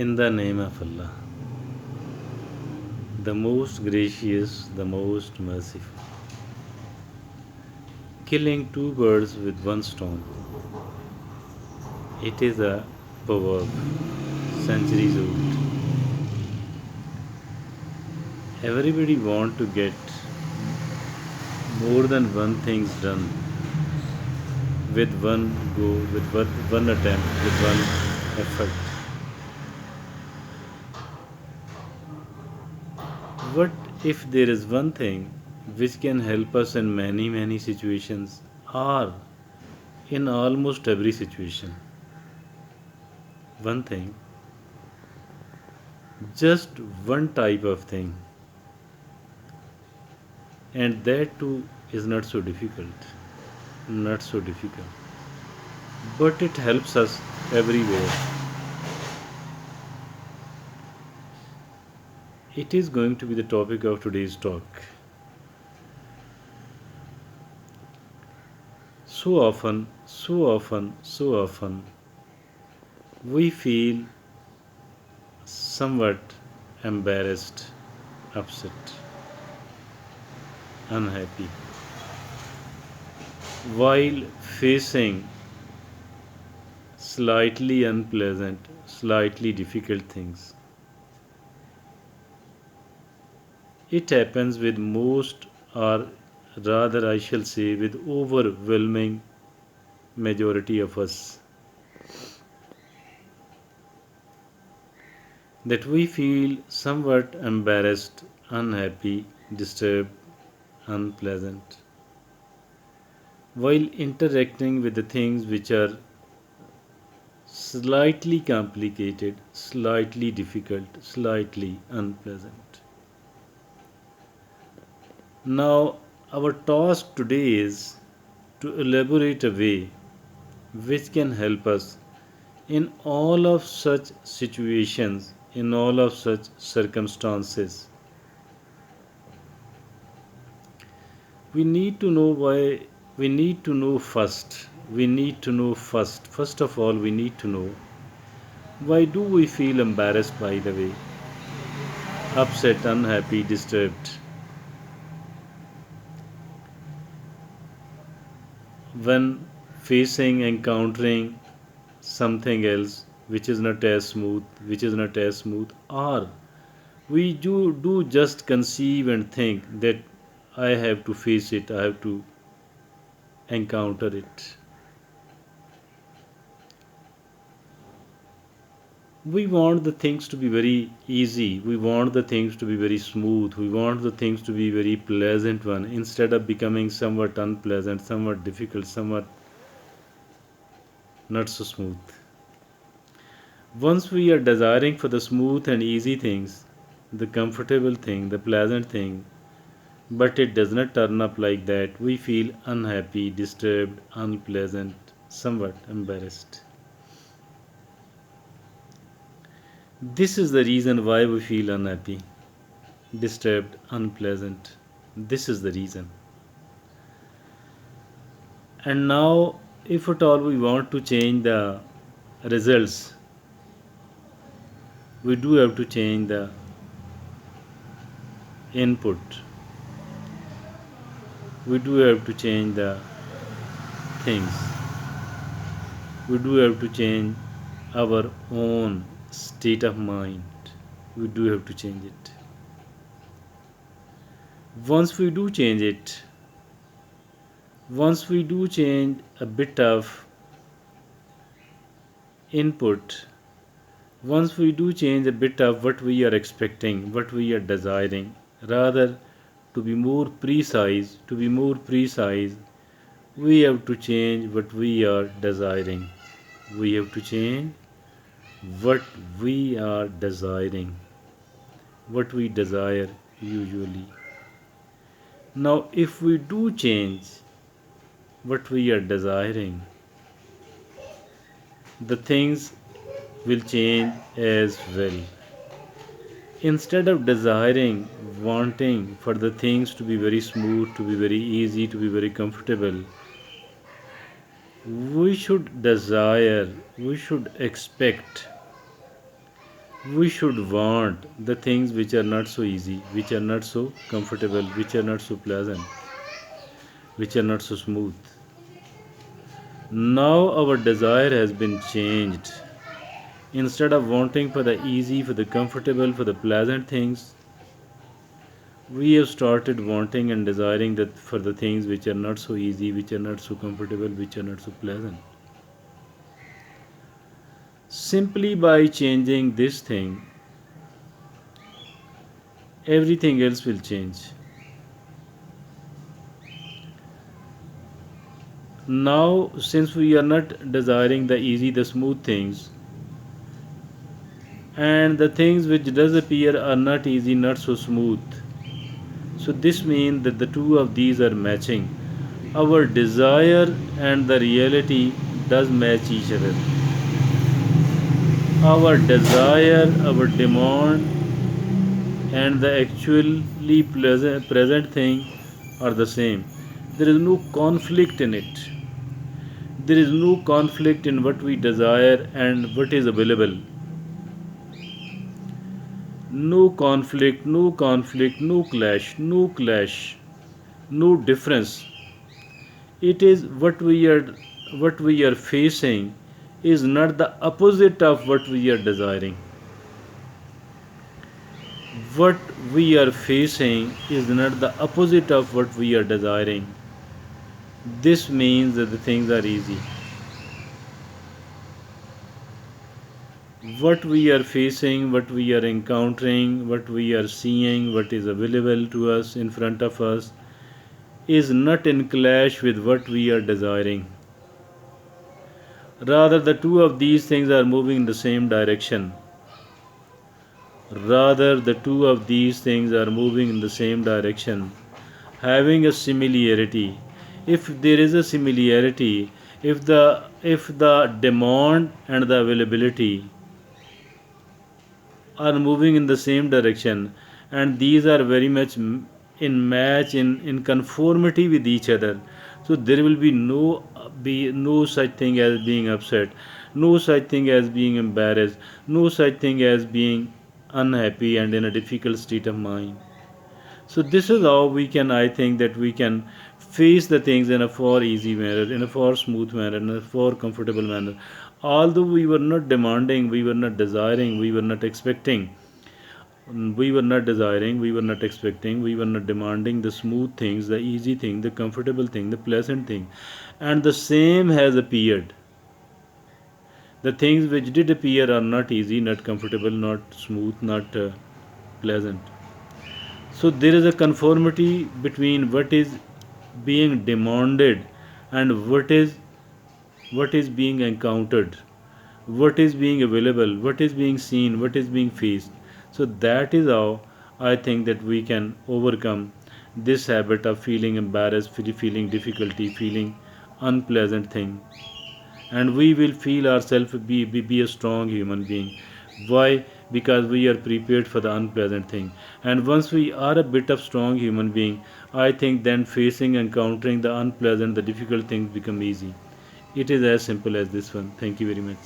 In the name of Allah, the most gracious, the most merciful, killing two birds with one stone. It is a proverb, centuries old. Everybody want to get more than one things done with one go, with one attempt, with one effort. What if there is one thing which can help us in many, many situations or in almost every situation? One thing, just one type of thing, and that too is not so difficult, not so difficult, but it helps us everywhere. It is going to be the topic of today's talk. So often, we feel somewhat embarrassed, upset, unhappy while facing slightly unpleasant, slightly difficult things. It happens with most, or rather, I shall say, with overwhelming majority of us, that we feel somewhat embarrassed, unhappy, disturbed, unpleasant while interacting with the things which are slightly complicated, slightly difficult, slightly unpleasant. Now, our task today is to elaborate a way which can help us in all of such situations, in all of such circumstances. We need to know why, we need to know first. We need to know first. First of all, we need to know why do we feel embarrassed, by the way, upset, unhappy, disturbed when facing, encountering something else which is not as smooth, which is not as smooth, or we do just conceive and think that I have to face it, I have to encounter it. We want the things to be very easy, we want the things to be very smooth, we want the things to be very pleasant one instead of becoming somewhat unpleasant, somewhat difficult, somewhat not so smooth. Once we are desiring for the smooth and easy things, the comfortable thing, the pleasant thing, but it does not turn up like that, we feel unhappy, disturbed, unpleasant, somewhat embarrassed. This is the reason why we feel unhappy, disturbed, unpleasant. This is the reason. And now, if at all we want to change the results, we do have to change the input. We do have to change the things. We do have to change our own state of mind. We do have to change it. Once we do change it, once we do change a bit of input, once we do change a bit of what we are expecting, what we are desiring, rather to be more precise, we have to change what we are desiring. We have to change what we are desiring, what we desire usually. Now, if we do change what we are desiring, the things will change as well. Instead of desiring, wanting for the things to be very smooth, to be very easy, to be very comfortable, we should desire, we should expect We should want the things which are not so easy, which are not so comfortable, which are not so pleasant, which are not so smooth. Now our desire has been changed. Instead of wanting for the easy, for the comfortable, for the pleasant things, we have started wanting and desiring that for the things which are not so easy, which are not so comfortable, which are not so pleasant. Simply by changing this thing, everything else will change. Now, since we are not desiring the easy, the smooth things, and the things which does appear are not easy, not so smooth, so this means that the two of these are matching. Our desire and the reality does match each other. Our desire, our demand, and the actually present thing are the same. There is no conflict in it. There is no conflict in what we desire and what is available. No conflict, no conflict, no clash, no clash, no difference. It is what we are facing is not the opposite of what we are desiring. What we are facing is not the opposite of what we are desiring. This means that the things are easy. What we are facing, what we are encountering, what we are seeing, what is available to us in front of us is not in clash with what we are desiring. Rather, the two of these things are moving in the same direction. Rather, the two of these things are moving in the same direction, having a similarity. If there is a similarity, if the demand and the availability are moving in the same direction, and these are very much in match, in conformity with each other, so there will be no such thing as being upset, no such thing as being embarrassed, no such thing as being unhappy and in a difficult state of mind. So this is how we can, I think, that we can face the things in a far easy manner, in a far smooth manner, in a far comfortable manner. Although we were not demanding, we were not desiring, we were not expecting, we were not desiring, we were not expecting, we were not demanding the smooth things, the easy thing, the comfortable thing, the pleasant thing, and the same has appeared. The things which did appear are not easy, not comfortable, not smooth, not pleasant. So there is a conformity between what is being demanded and what is being encountered, what is being available, what is being seen, what is being faced. So that is how I think that we can overcome this habit of feeling embarrassed, feeling difficulty, feeling unpleasant thing, and we will feel ourselves be a strong human being. Why? Because we are prepared for the unpleasant thing, and once we are a bit of strong human being, I think then facing, encountering the unpleasant, the difficult things become easy. It is as simple as this one. Thank you very much.